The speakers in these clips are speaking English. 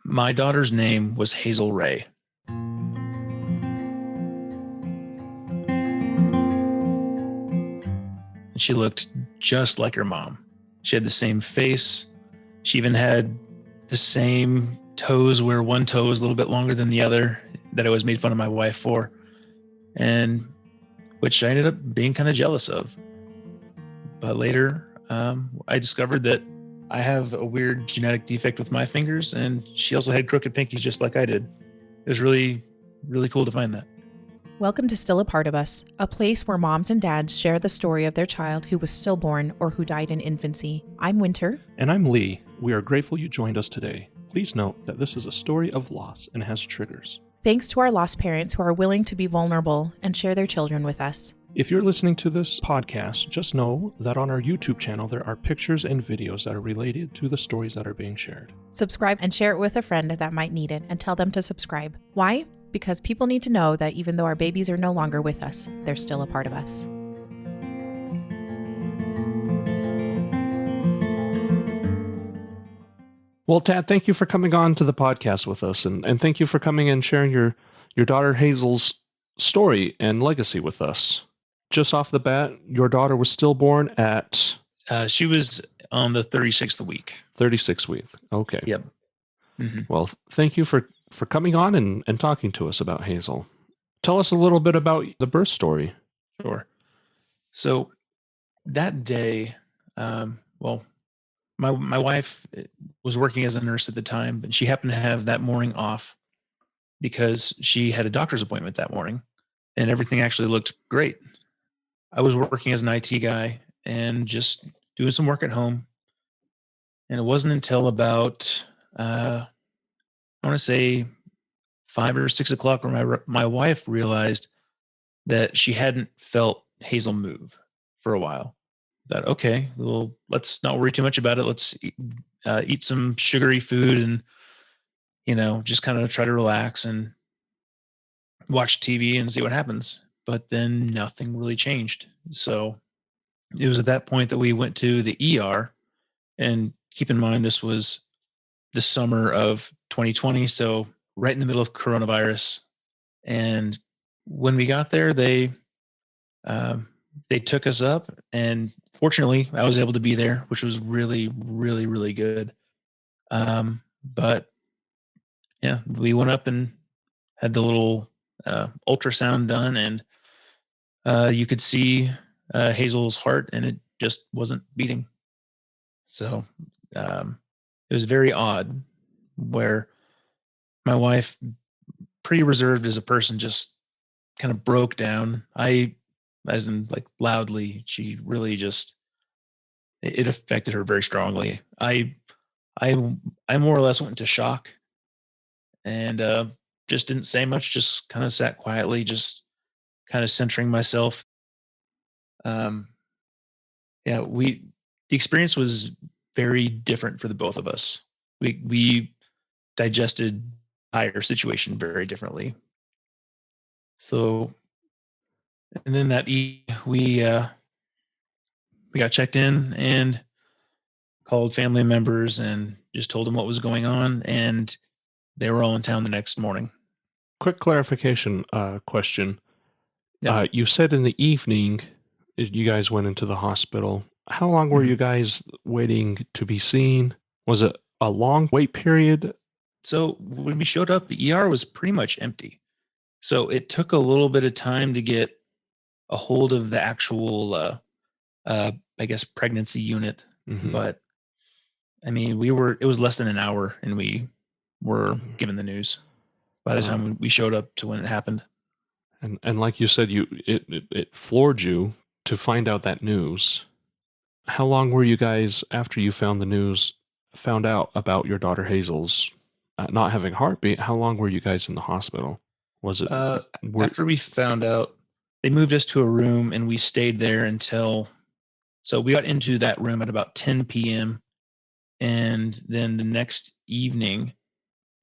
My daughter's name was Hazel Ray. And she looked just like her mom. She had the same face. She even had the same toes, where one toe was a little bit longer than the other, that I always made fun of my wife for, and which I ended up being kind of jealous of. But later, I discovered that I have a weird genetic defect with my fingers, and she also had crooked pinkies just like I did. It was really, really cool to find that. Welcome to Still a Part of Us, a place where moms and dads share the story of their child who was stillborn or who died in infancy. I'm Winter. And I'm Lee. We are grateful you joined us today. Please note that this is a story of loss and has triggers. Thanks to our lost parents who are willing to be vulnerable and share their children with us. If you're listening to this podcast, just know that on our YouTube channel there are pictures and videos that are related to the stories that are being shared. Subscribe and share it with a friend that might need it, and tell them to subscribe. Why? Because people need to know that even though our babies are no longer with us, they're still a part of us. Well, Tad, thank you for coming on to the podcast with us, and thank you for coming and sharing your daughter Hazel's story and legacy with us. Just off the bat, your daughter was stillborn at... She was on the 36th week. 36th week. Okay. Yep. Mm-hmm. Well, thank you for coming on and talking to us about Hazel. Tell us a little bit about the birth story. Sure. So that day, my wife was working as a nurse at the time, but she happened to have that morning off because she had a doctor's appointment that morning, and everything actually looked great. I was working as an IT guy and just doing some work at home. And it wasn't until about, I want to say 5 or 6 o'clock where my wife realized that she hadn't felt Hazel move for a while. That, okay, well, let's not worry too much about it. Let's eat some sugary food and, just kind of try to relax and watch TV and see what happens. But then nothing really changed. So it was at that point that we went to the ER. And keep in mind, this was the summer of 2020. So right in the middle of coronavirus. And when we got there, they took us up, and fortunately I was able to be there, which was really, really, really good. But yeah, we went up and had the little ultrasound done, and you could see Hazel's heart, and it just wasn't beating. So it was very odd, where my wife, pretty reserved as a person, just kind of broke down. As in like loudly, she really just, it affected her very strongly. I more or less went into shock and just didn't say much, just kind of sat quietly, just kind of centering myself. The experience was very different for the both of us. We digested the entire situation very differently. So, and then we got checked in and called family members and just told them what was going on, and they were all in town the next morning. Quick clarification question. Yeah. You said in the evening you guys went into the hospital. How long were you guys waiting to be seen? Was it a long wait period? So when we showed up, the ER was pretty much empty. So it took a little bit of time to get a hold of the actual, pregnancy unit. Mm-hmm. But I mean, it was less than an hour, and we were given the news by the time we showed up to when it happened. And like you said, it floored you to find out that news. How long were you guys, after you found out about your daughter Hazel's not having a heartbeat, how long were you guys in the hospital? Was it after we found out, they moved us to a room, and we stayed there so we got into that room at about 10 p.m. And then the next evening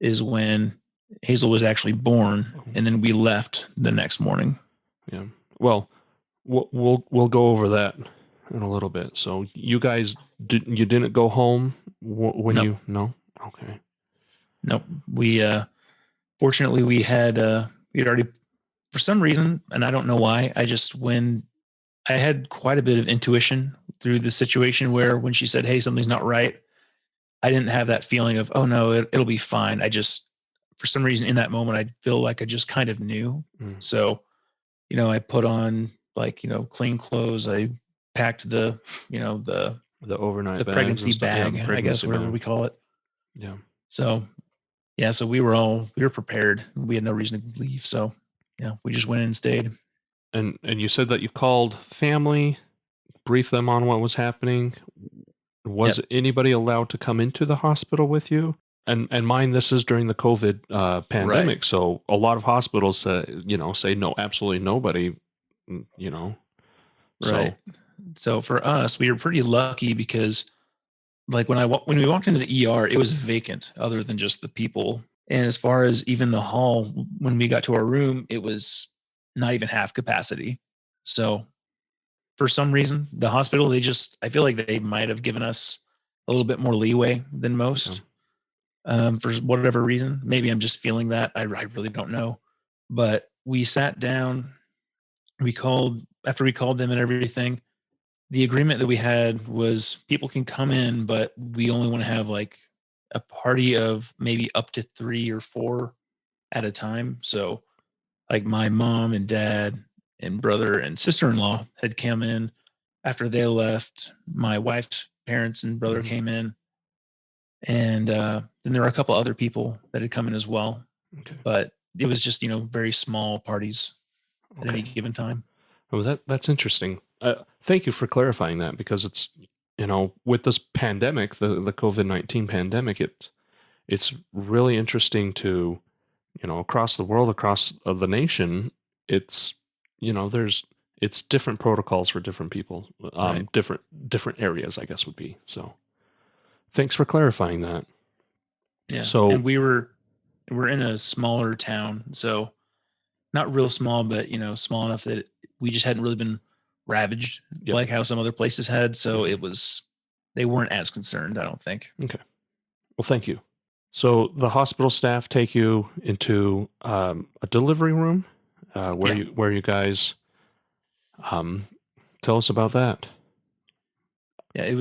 is when Hazel was actually born, and then we left the next morning. Yeah. Well, we'll go over that in a little bit. So you guys didn't go home when No. you... No? Okay. Nope. We fortunately we had already, for some reason, and I don't know why, when I had quite a bit of intuition through the situation where when she said, "Hey, something's not right," I didn't have that feeling of, "Oh no, it'll be fine." I just, for some reason in that moment, I feel like I just kind of knew. Mm. So, I put on, like, clean clothes. I packed the, The overnight the bags pregnancy and stuff. Yeah, bag, the I guess, pregnancy whatever bag. we call it. Yeah. So yeah, so we were prepared. We had no reason to leave. So yeah, we just went in and stayed. And you said that you called family, briefed them on what was happening. Was Yep. anybody allowed to come into the hospital with you? And mind, this is during the COVID pandemic, Right. so a lot of hospitals say no, absolutely nobody. So Right. So for us, we were pretty lucky because, like, when we walked into the ER, it was vacant other than just the people. And as far as even the hall, when we got to our room, it was not even half capacity. So for some reason, the hospital, I feel like they might have given us a little bit more leeway than yeah. most, for whatever reason. Maybe I'm just feeling that. I really don't know. But we sat down, after we called them and everything. The agreement that we had was people can come in, but we only want to have like a party of maybe up to 3 or 4 at a time. So, like, my mom and dad and brother and sister-in-law had come in. After they left, my wife's parents and brother Mhm. came in, and then there were a couple other people that had come in as well. Okay. But it was just, very small parties at any Okay. given time. Oh, that's interesting. Thank you for clarifying that, because it's with this pandemic, the COVID-19 pandemic, it's really interesting to across the world, across the nation. It's there's it's different protocols for different people, Right. different areas, I guess would be. So thanks for clarifying that. Yeah. And So we're in a smaller town, so not real small, but small enough that we just hadn't really been ravaged yep, like how some other places had. So mhm, they weren't as concerned, I don't think. okay. Well, thank you. So the hospital staff take you into a delivery room, Yeah. where you guys um, tell us about that. Yeah. It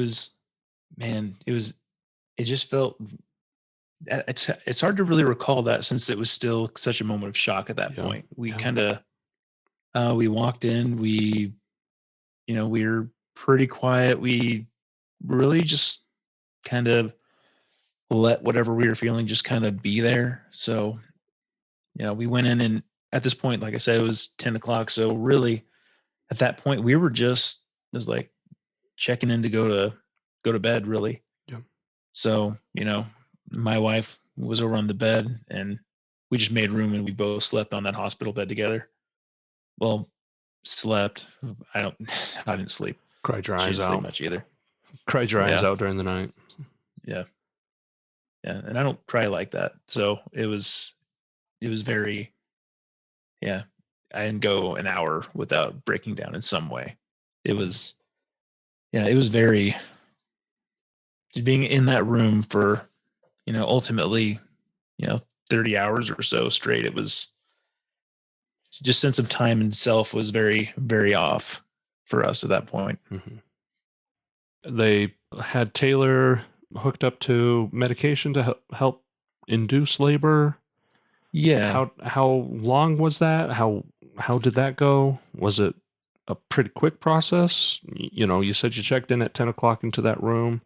just felt, it's hard to really recall that since it was still such a moment of shock at that Yeah, point. We yeah, kind of, we walked in, we were pretty quiet. We really just kind of let whatever we were feeling just kind of be there. So, we went in, and at this point, like I said, it was 10 o'clock. So really at that point we were just, it was like checking in to go to bed really. yeah. So, my wife was over on the bed, and we just made room, and we both slept on that hospital bed together. Well, slept. I don't, I didn't sleep. Cried your She eyes didn't sleep out. much either. Cried your eyes Yeah. out during the night. Yeah. Yeah. And I don't cry like that. So it was very, yeah. I didn't go an hour without breaking down in some way. It was, yeah, it was very, being in that room for, ultimately, you know, 30 hours or so straight. It was just, sense of time and self was very, very off for us at that point. Mhm. They had Taylor hooked up to medication to help induce labor. Yeah. How long was that? How did that go? Was it a pretty quick process? You said you checked in at 10 o'clock into that room,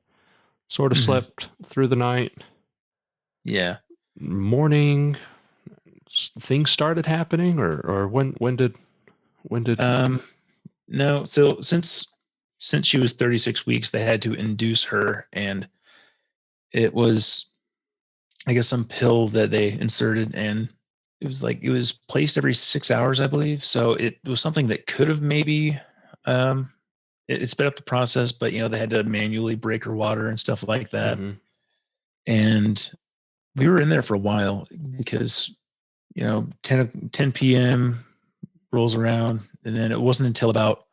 sort of Mhm. slept through the night. Yeah. Morning, things started happening, or when did Um, no. So since she was 36 weeks, they had to induce her, and it was, I guess, some pill that they inserted, and it was placed every 6 hours, I believe. So it was something that could have maybe, um, it sped up the process, but they had to manually break her water and stuff like that. Mhm. And we were in there for a while because 10 p.m. rolls around, and then it wasn't until about,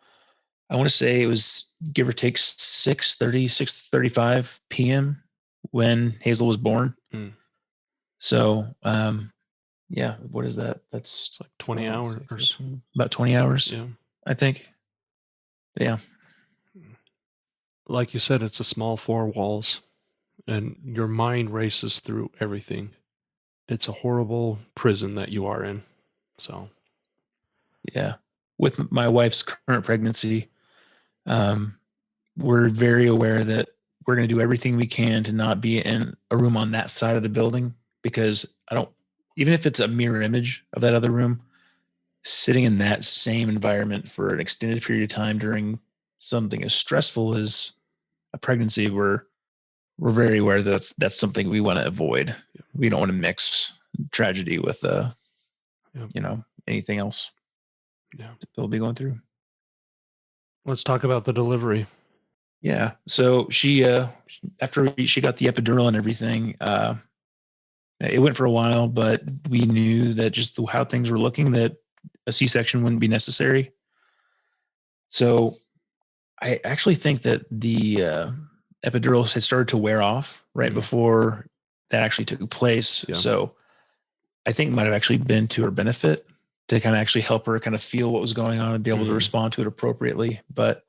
I want to say it was give or take 6:35 p.m. when Hazel was born. Mm. So, yeah, what is that? That's It's like 20 hours. about 20 hours, Yeah. I think. Yeah. Like you said, it's a small 4 walls, and your mind races through everything. It's a horrible prison that you are in. So, Yeah. With my wife's current pregnancy, um, we're very aware that we're going to do everything we can to not be in a room on that side of the building, because even if it's a mirror image of that other room, sitting in that same environment for an extended period of time during something as stressful as a pregnancy, we're very aware that that's something we want to avoid. We don't want to mix tragedy with anything else yeah. that we'll be going through. Let's talk about the delivery. Yeah. So she after she got the epidural and everything, it went for a while, but we knew that just how things were looking, that a C-section wouldn't be necessary. So I actually think that the epidural had started to wear off right before that actually took place. Yeah. So I think it might have actually been to her benefit to kind of actually help her kind of feel what was going on and be able to respond to it appropriately. But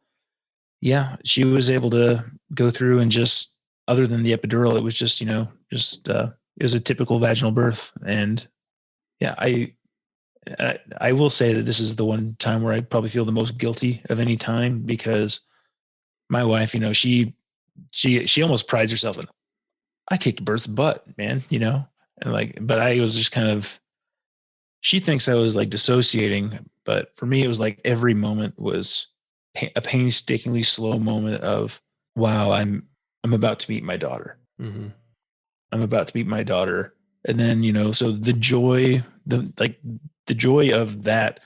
yeah, she was able to go through, and just other than the epidural, it was just, it was a typical vaginal birth. And yeah, I will say that this is the one time where I probably feel the most guilty of any time, because my wife, she almost prides herself in, I kicked birth's butt, man, and but I was just kind of, she thinks I was like dissociating, but for me, it was like every moment was a painstakingly slow moment of, wow, I'm about to meet my daughter. Mm-hmm. I'm about to meet my daughter. And then, so the joy of that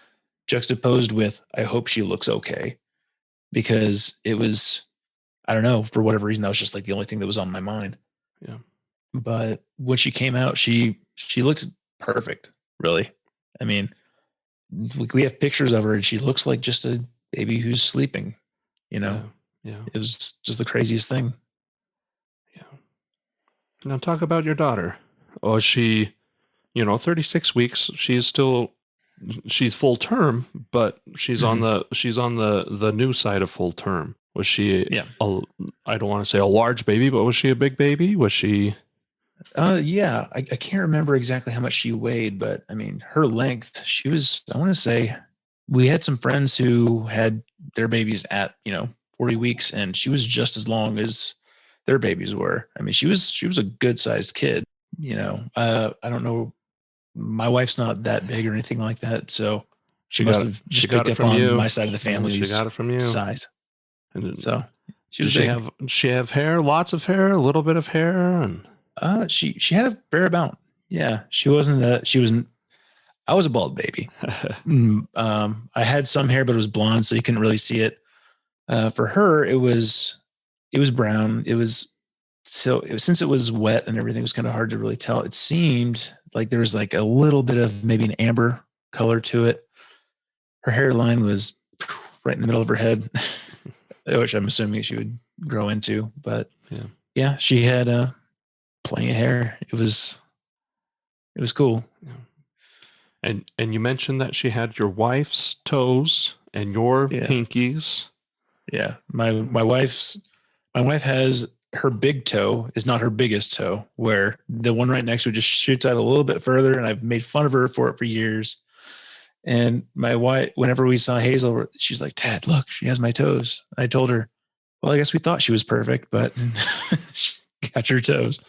juxtaposed with, I hope she looks okay, because it was, I don't know, for whatever reason, that was just like the only thing that was on my mind. Yeah. But when she came out, she looked perfect, really. I mean, we have pictures of her and she looks like just a baby who's sleeping, Yeah. It was just the craziest thing. Yeah. Now talk about your daughter. Oh, she, 36 weeks. She's full term, but she's on the new side of full term. Was she? Yeah. I don't want to say a large baby, but was she a big baby? Was she? Yeah. I can't remember exactly how much she weighed, but I mean, her length, she was, I want to say, we had some friends who had their babies at, 40 weeks, and she was just as long as their babies were. I mean, she was a good sized kid, I don't know. My wife's not that big or anything like that. So she must have just picked up on my side of the family's She got it from you. Size. And so she was did she have hair, lots of hair, a little bit of hair? And she had a fair amount. Yeah. She wasn't, I was a bald baby. I had some hair, but it was blonde, so you couldn't really see it. For her, it was brown. Since it was wet and everything, it was kind of hard to really tell. It seemed like there was like a little bit of maybe an amber color to it. Her hairline was right in the middle of her head, which I'm assuming she would grow into. But yeah, she had plenty of hair. It was cool. Yeah. And you mentioned that she had your wife's toes and your pinkies. Yeah, my wife has, her big toe is not her biggest toe, where the one right next to it just shoots out a little bit further, and I've made fun of her for it for years. And my wife, whenever we saw Hazel, she's like, Dad, look, she has my toes. I told her, well, I guess we thought she was perfect, but she got your toes.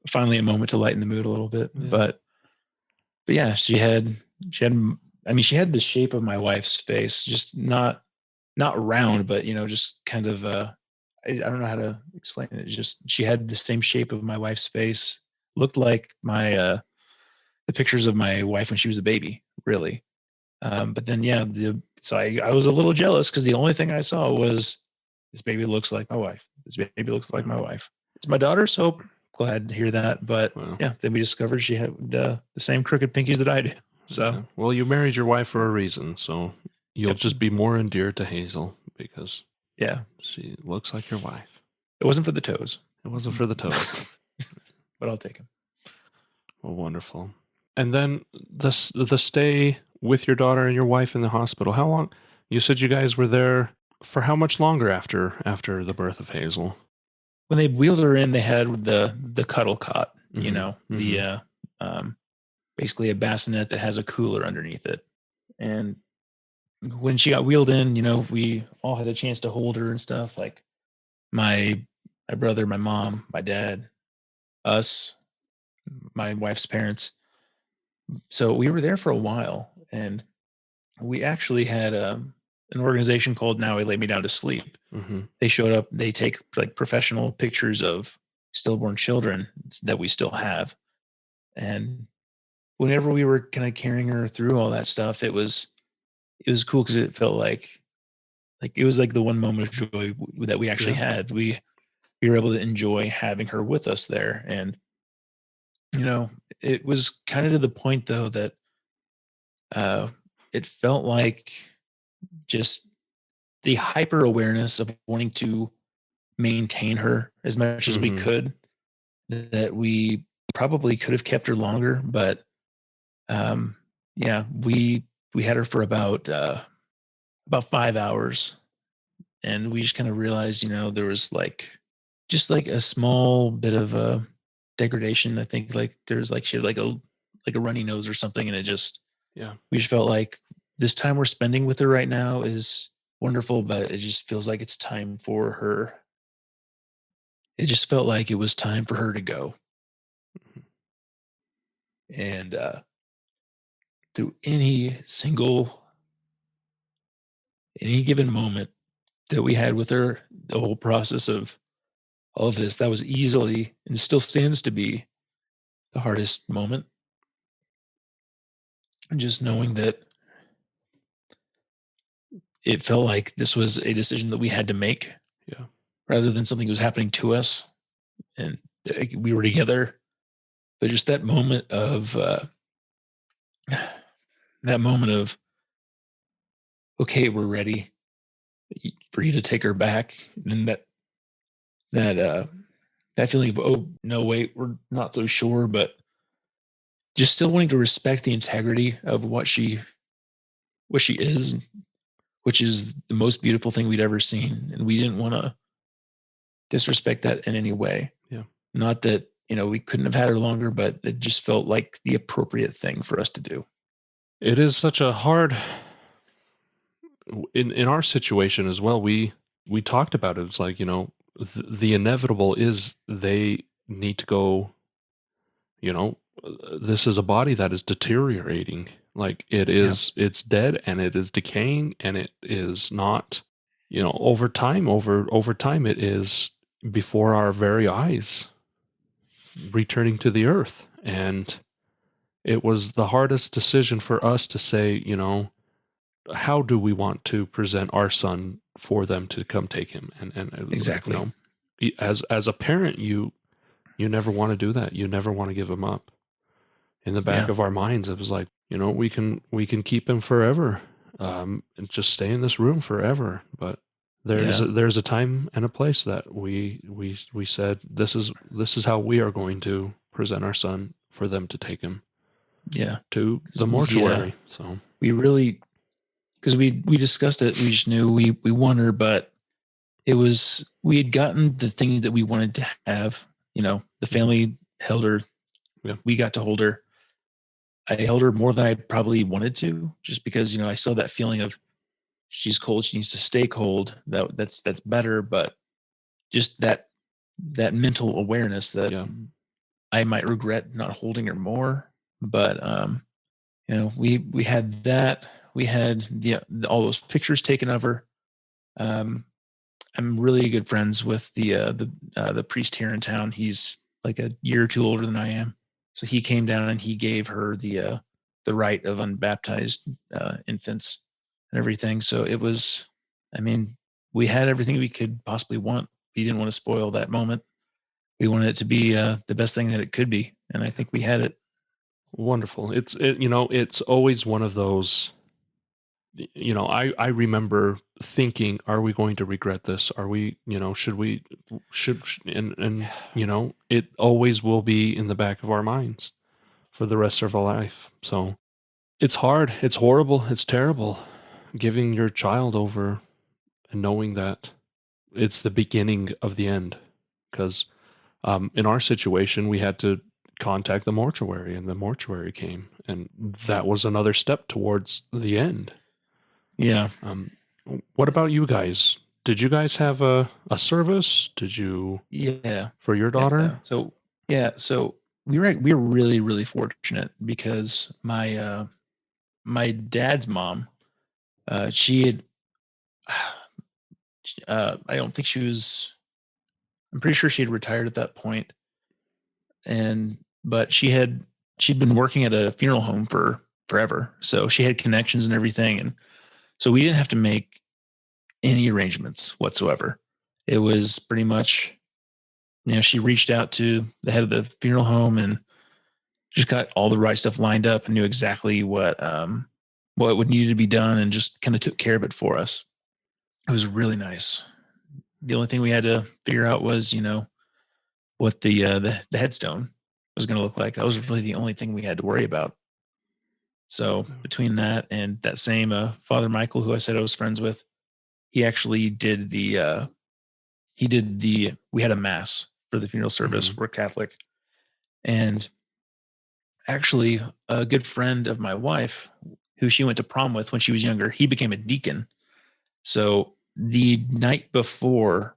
Finally a moment to lighten the mood a little bit. Yeah. But yeah, she had the shape of my wife's face, just not round, but just kind of I don't know how to explain it. It's just, she had the same shape of my wife's face. Looked like my the pictures of my wife when she was a baby, really. But then so I was a little jealous, because the only thing I saw was, this baby looks like my wife. This baby looks like my wife. It's my daughter, so glad to hear that. But then we discovered she had the same crooked pinkies that I do. So well, you married your wife for a reason, so you'll just be more endeared to Hazel because she looks like your wife. It wasn't for the toes. It wasn't for the toes. but I'll take him. Well, wonderful. And then the stay with your daughter and your wife in the hospital. How long? You said you guys were there for how much longer after the birth of Hazel? When they wheeled her in, they had the cuddle cot, you know, the basically a bassinet that has a cooler underneath it. And when she got wheeled in, you know, we all had a chance to hold her and stuff. Like my brother, my mom, my dad, us, my wife's parents. So we were there for a while, and we actually had an organization called Now I Lay Me Down to Sleep. They showed up. They take like professional pictures of stillborn children that we still have. And whenever we were kind of carrying her through all that stuff, it was cool because it felt like it was like the one moment of joy that we actually had. We were able to enjoy having her with us there. And, you know, it was kind of to the point though that it felt like just the hyper awareness of wanting to maintain her as much as we could, that we probably could have kept her longer, but yeah, we had her for about 5 hours, and we just kind of realized, you know, there was like just like a small bit of a degradation. I think like there's like she had like a runny nose or something, and it just we just felt like this time we're spending with her right now is wonderful, but it just feels like it's time for her. It just felt like it was time for her to go. And through any given moment that we had with her, the whole process of all of this, that was easily and still stands to be the hardest moment. And just knowing that it felt like this was a decision that we had to make, rather than something that was happening to us, and we were together. But just that moment of okay, we're ready for you to take her back, and that feeling of, oh no, wait, we're not so sure, but just still wanting to respect the integrity of what she is, which is the most beautiful thing we'd ever seen, and we didn't want to disrespect that in any way. Not that, you know, we couldn't have had her longer, but it just felt like the appropriate thing for us to do. It is such a hard in our situation as well. We talked about it. It's like, you know, the inevitable is they need to go. You know, this is a body that is deteriorating. Like it is, it's dead and it is decaying, and it is not, you know, over time, it is before our very eyes returning to the earth. And it was the hardest decision for us to say, you know, how do we want to present our son for them to come take him? And Exactly. You know, as a parent, you never want to do that. You never want to give him up. In the back of our minds, it was like, you know, we can keep him forever, and just stay in this room forever. But there's a time and a place that we said this is how we are going to present our son for them to take him to the mortuary. So we really, because we discussed it, we just knew we want her, but it was, we had gotten the things that we wanted to have. You know, the family held her. We got to hold her. I held her more than I probably wanted to, just because, you know, I saw that feeling of she's cold, she needs to stay cold. That's better, but just that mental awareness that I might regret not holding her more. But you know, we had that. We had all those pictures taken of her. I'm really good friends with the priest here in town. He's like a year or two older than I am. So he came down and he gave her the rite of unbaptized infants and everything. So it was, I mean, we had everything we could possibly want. We didn't want to spoil that moment. We wanted it to be the best thing that it could be, and I think we had it. Wonderful. You know, it's always one of those I remember thinking, are we going to regret this? Are we, and it always will be in the back of our minds for the rest of our life. So it's hard. It's horrible. It's terrible giving your child over and knowing that it's the beginning of the end. Because in our situation, we had to contact the mortuary, and the mortuary came, and that was another step towards the end. Yeah. What about you guys? Did you guys have a service? Did you? Yeah. For your daughter? So we were really, really fortunate because my dad's mom, she had, I don't think she was. I'm pretty sure she had retired at that point, but she'd been working at a funeral home for forever, so she had connections and everything, and so we didn't have to make any arrangements whatsoever. It was pretty much, she reached out to the head of the funeral home and just got all the right stuff lined up and knew exactly what would need to be done and just kind of took care of it for us. It was really nice. The only thing we had to figure out was, what the headstone was going to look like. That was really the only thing we had to worry about. So between that and that same Father Michael, who I said I was friends with, he actually did we had a mass for the funeral service. Mm-hmm. We're Catholic. And actually a good friend of my wife, who she went to prom with when she was younger, he became a deacon. So the night before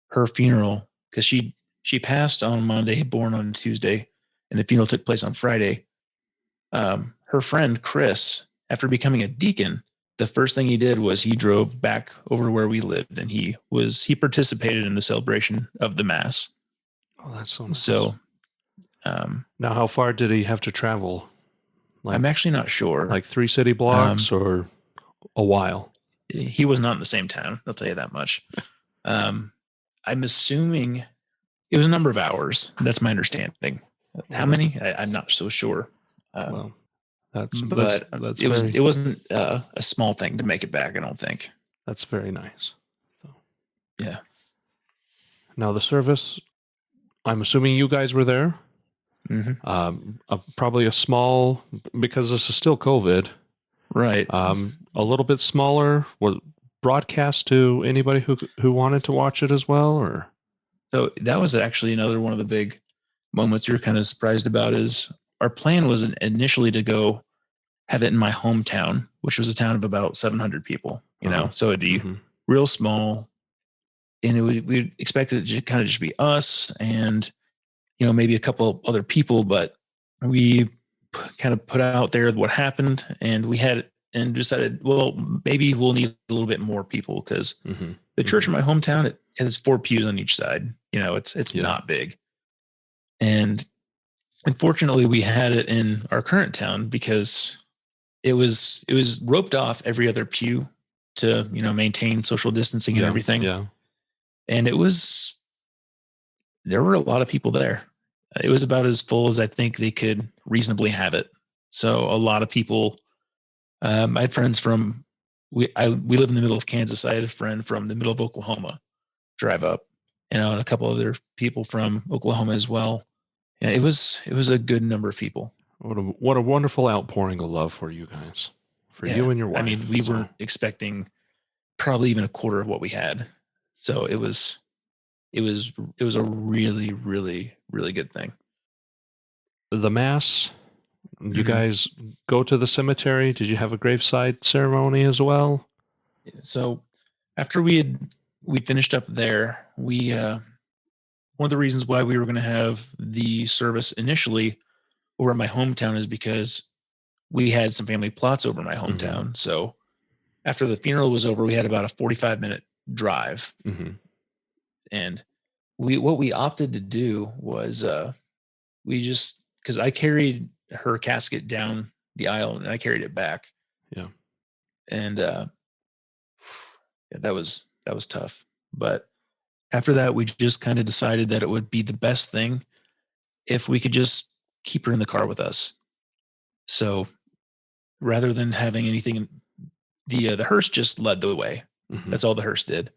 her funeral, because she passed on Monday, born on Tuesday, and the funeral took place on Friday. Her friend Chris, after becoming a deacon, the first thing he did was he drove back over to where we lived, and he participated in the celebration of the mass. Oh, that's so nice. So, now how far did he have to travel? I'm actually not sure. Like 3 city blocks or a while? He was not in the same town. I'll tell you that much. I'm assuming it was a number of hours. That's my understanding. How many? I'm not so sure. Well, that's it wasn't a small thing to make it back, I don't think. That's very nice. So yeah. Now the service, I'm assuming you guys were there. Mm-hmm. Probably a small, because this is still COVID. Right. A little bit smaller. Was broadcast to anybody who wanted to watch it as well, or? So that was actually another one of the big moments you're kind of surprised about. Is our plan was initially to go have it in my hometown, which was a town of about 700 people. So it'd be real small, and we expected it to kind of just be us and maybe a couple other people, but we kind of put out there what happened, and we had and decided, well, maybe we'll need a little bit more people because the church in my hometown, it has 4 pews on each side. It's not big. And unfortunately, we had it in our current town because it was roped off every other pew to, maintain social distancing and everything. Yeah. And there were a lot of people there. It was about as full as I think they could reasonably have it. So a lot of people, I had friends we live in the middle of Kansas. I had a friend from the middle of Oklahoma drive up, and a couple other people from Oklahoma as well. Yeah, it was a good number of people. What a wonderful outpouring of love for you guys, for you and your wife. I mean, we weren't expecting probably even a quarter of what we had. So it was a really, really, really good thing. The mass, you guys go to the cemetery. Did you have a graveside ceremony as well? So after we finished up there, one of the reasons why we were going to have the service initially over in my hometown is because we had some family plots over in my hometown. So after the funeral was over, we had about a 45-minute drive. And what we opted to do was because I carried her casket down the aisle and I carried it back. Yeah. And that was tough. But after that, we just kind of decided that it would be the best thing if we could just keep her in the car with us. So rather than having anything the hearse just led the way. Mhm. That's all the hearse did.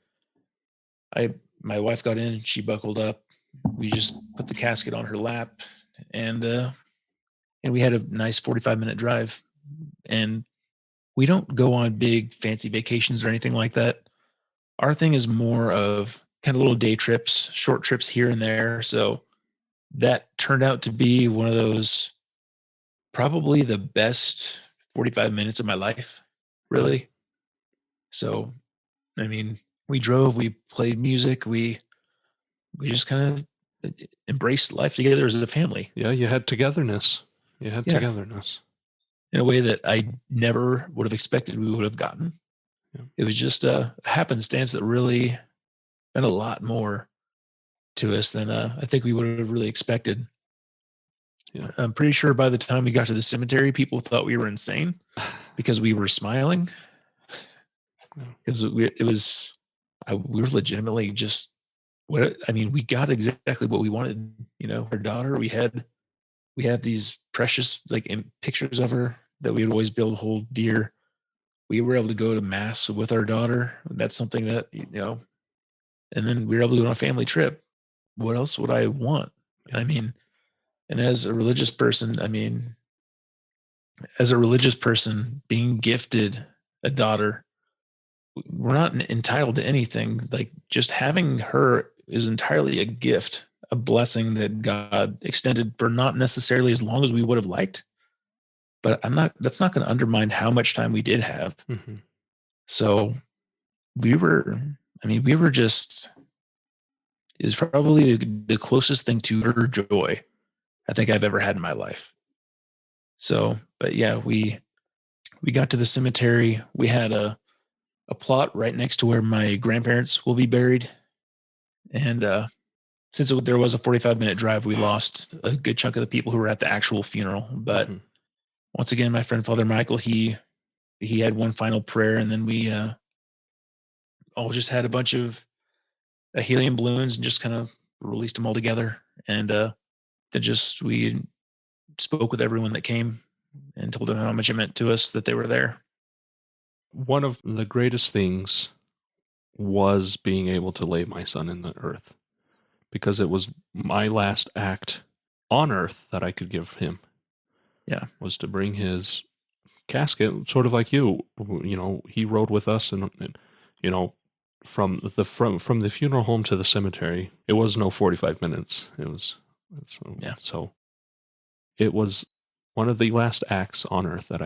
My wife got in, she buckled up. We just put the casket on her lap, and we had a nice 45-minute drive. And we don't go on big fancy vacations or anything like that. Our thing is more of kind of little day trips, short trips here and there. So that turned out to be one of those, probably the best 45 minutes of my life, really. So, I mean, we drove, we played music, we just kind of embraced life together as a family. Yeah, you had togetherness. Yeah, in a way that I never would have expected we would have gotten. Yeah. It was just a happenstance that really meant a lot more to us than I think we would have really expected. Yeah. I'm pretty sure by the time we got to the cemetery, people thought we were insane because we were smiling. Yeah. Because we were legitimately just we got exactly what we wanted. Our daughter. We had these precious pictures of her that we would always be able to hold dear. We were able to go to mass with our daughter. That's something that and then we were able to go on a family trip. What else would I want? Yeah. And as a religious person, being gifted a daughter, we're not entitled to anything. Like, just having her is entirely a gift, a blessing that God extended for not necessarily as long as we would have liked. But that's not going to undermine how much time we did have. Mm-hmm. So we were just, is probably the closest thing to her joy I think I've ever had in my life. So, but yeah, we got to the cemetery. We had a plot right next to where my grandparents will be buried. And since there was a 45-minute drive, we lost a good chunk of the people who were at the actual funeral. But once again, my friend Father Michael, he had one final prayer, and then we all just had a bunch of helium balloons and just kind of released them all together. And we spoke with everyone that came and told them how much it meant to us that they were there. One of the greatest things was being able to lay my son in the earth, because it was my last act on earth that I could give him. Yeah. Was to bring his casket, sort of like you. He rode with us, and from the funeral home to the cemetery, it was no 45 minutes. So it was one of the last acts on earth that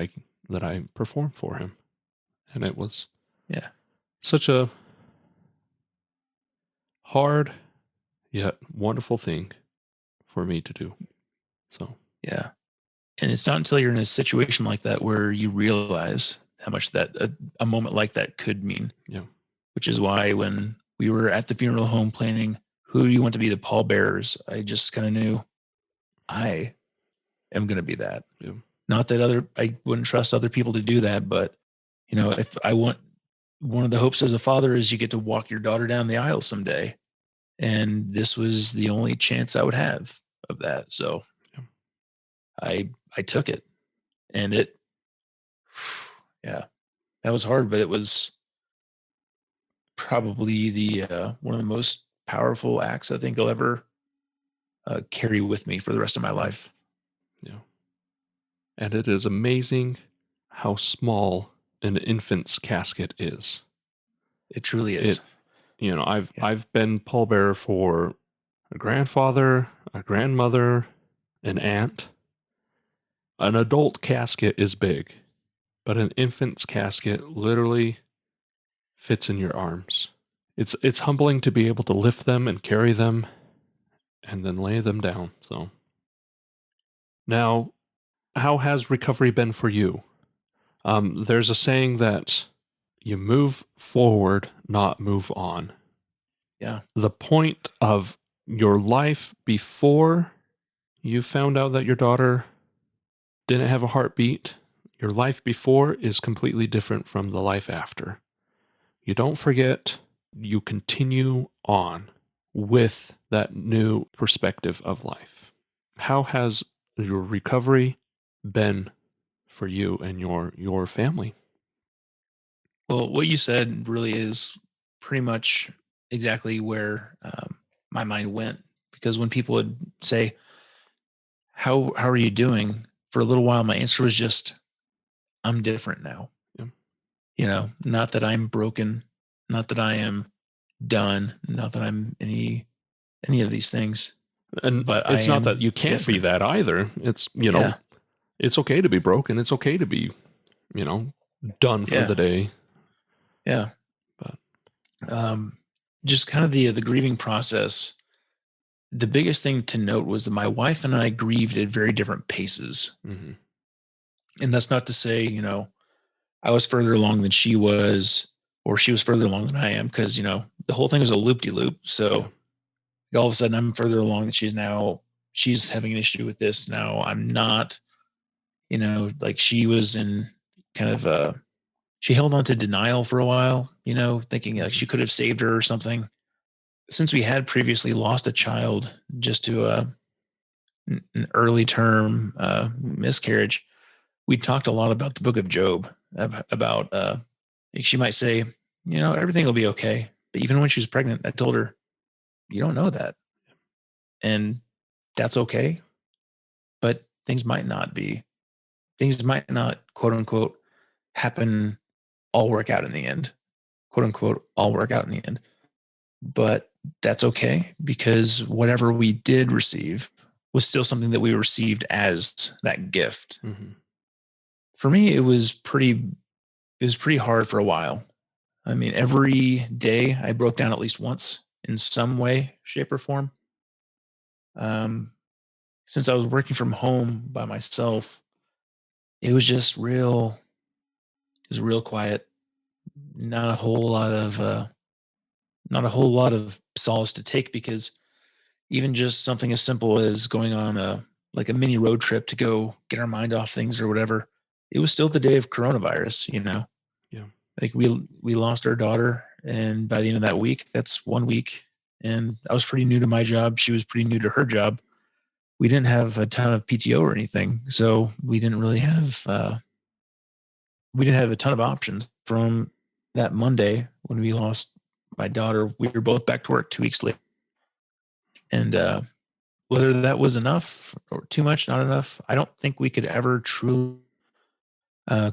I performed for him, and it was such a hard yet wonderful thing for me to do. So yeah. And it's not until you're in a situation like that where you realize how much that a moment like that could mean. Yeah. Which is why when we were at the funeral home planning who do you want to be the pallbearers, I just kind of knew I am going to be that. Yeah. Not that I wouldn't trust other people to do that, but if I want, one of the hopes as a father is you get to walk your daughter down the aisle someday. And this was the only chance I would have of that. So I took it, and that was hard, but it was probably the one of the most powerful acts I think I'll ever carry with me for the rest of my life. Yeah. And it is amazing how small an infant's casket is. It truly is. I've been pallbearer for a grandfather, a grandmother, an aunt. An adult casket is big, but an infant's casket literally fits in your arms. It's humbling to be able to lift them and carry them and then lay them down. So now, how has recovery been for you? There's a saying that you move forward, not move on. Yeah. The point of your life before you found out that your daughter didn't have a heartbeat, your life before is completely different from the life after. You don't forget, you continue on with that new perspective of life. How has your recovery been for you and your family? Well, what you said really is pretty much exactly where my mind went. Because when people would say, how are you doing? For a little while, my answer was just, I'm different now. Yeah. Not that I'm broken, not that I am done, not that I'm any of these things, And but I it's not that am you can't be different. that either. It's, Yeah. it's okay to be broken. It's okay to be, done for Yeah. the day. Yeah. But Um, just kind of the grieving process. The biggest thing to note was that my wife and I grieved at very different paces. mhm. And that's not to say, I was further along than she was, or she was further along than I am, because, the whole thing was a loop de loop. So all of a sudden I'm further along than she's having an issue with this. Now I'm not, like she was in kind of she held on to denial for a while, thinking like she could have saved her or something. Since we had previously lost a child just to an early term miscarriage, we talked a lot about the book of Job, about she might say, everything will be okay. But even when she was pregnant, I told her, you don't know that. And that's okay. But things might not be. Things might not, quote unquote, happen, all work out in the end. Quote unquote, all work out in the end. But that's okay, because whatever we did receive was still something that we received as that gift. Mhm. For me, it was pretty hard for a while. I mean, every day I broke down at least once in some way, shape, or form. Um, since I was working from home by myself, it was just real. It was real quiet. Not a whole lot of solace to take, because even just something as simple as going on a mini road trip to go get our mind off things or whatever, it was still the day of coronavirus. Yeah. Like we lost our daughter, and by the end of that week, that's 1 week, and I was pretty new to my job. She was pretty new to her job. We didn't have a ton of PTO or anything, so we didn't have a ton of options. From that Monday when we lost my daughter, we were both back to work 2 weeks later, and whether that was enough or too much, not enough, I don't think we could ever truly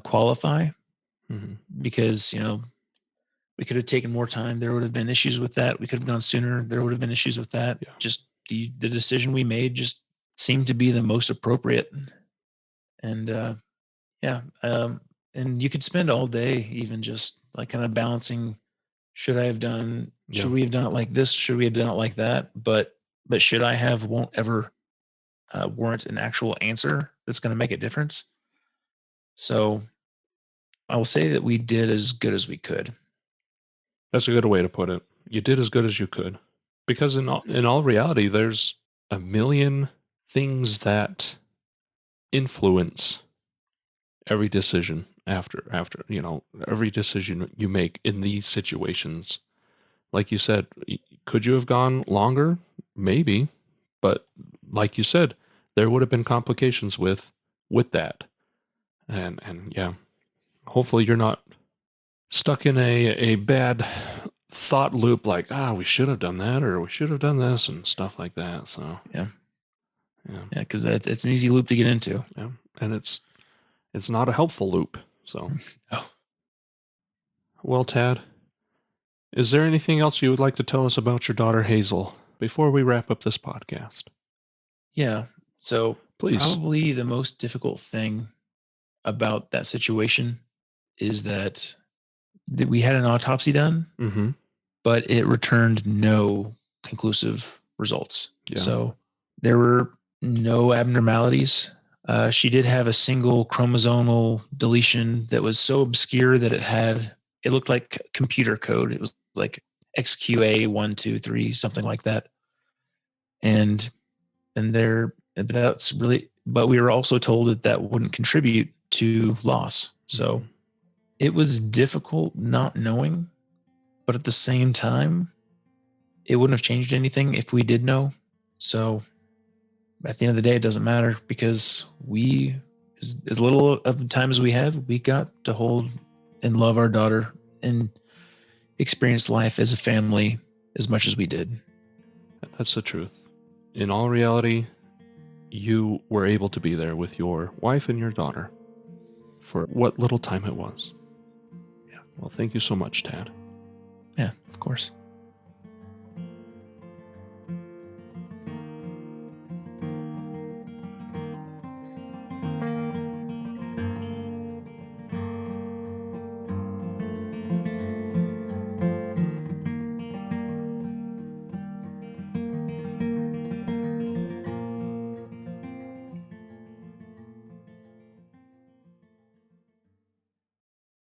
qualify, Mhm. because we could have taken more time. There would have been issues with that. We could have gone sooner. There would have been issues with that. Yeah. Just the decision we made just seemed to be the most appropriate. And yeah, and you could spend all day even just like kind of balancing. Yeah. Should we have done it like this? Should we have done it like that? But should I have won't ever warrant an actual answer that's going to make a difference. So I will say that we did as good as we could. That's a good way to put it. You did as good as you could. Because in all reality, there's a million things that influence every decision after every decision you make in these situations. Like you said, could you have gone longer? Maybe, but like you said, there would have been complications with that. And yeah, hopefully you're not stuck in a bad thought loop, like, we should have done that, or we should have done this, and stuff like that. So Yeah. yeah, Because it's an easy loop to get into. yeah, and it's not a helpful loop. So Oh, well, Tad, is there anything else you would like to tell us about your daughter Hazel before we wrap up this podcast? yeah. So Please. probably the most difficult thing about that situation is that we had an autopsy done, Mm-hmm. but it returned no conclusive results. Yeah. So there were no abnormalities. She did have a single chromosomal deletion that was so obscure that it looked like computer code. It was like XQA123, something like that. And that's really, but we were also told that wouldn't contribute to loss. So it was difficult not knowing, but at the same time, it wouldn't have changed anything if we did know. So at the end of the day, it doesn't matter, because as little of the time as we had, we got to hold and love our daughter and experience life as a family as much as we did. That's the truth. In all reality, you were able to be there with your wife and your daughter for what little time it was. Yeah. Well, thank you so much, Tad. Yeah, of course.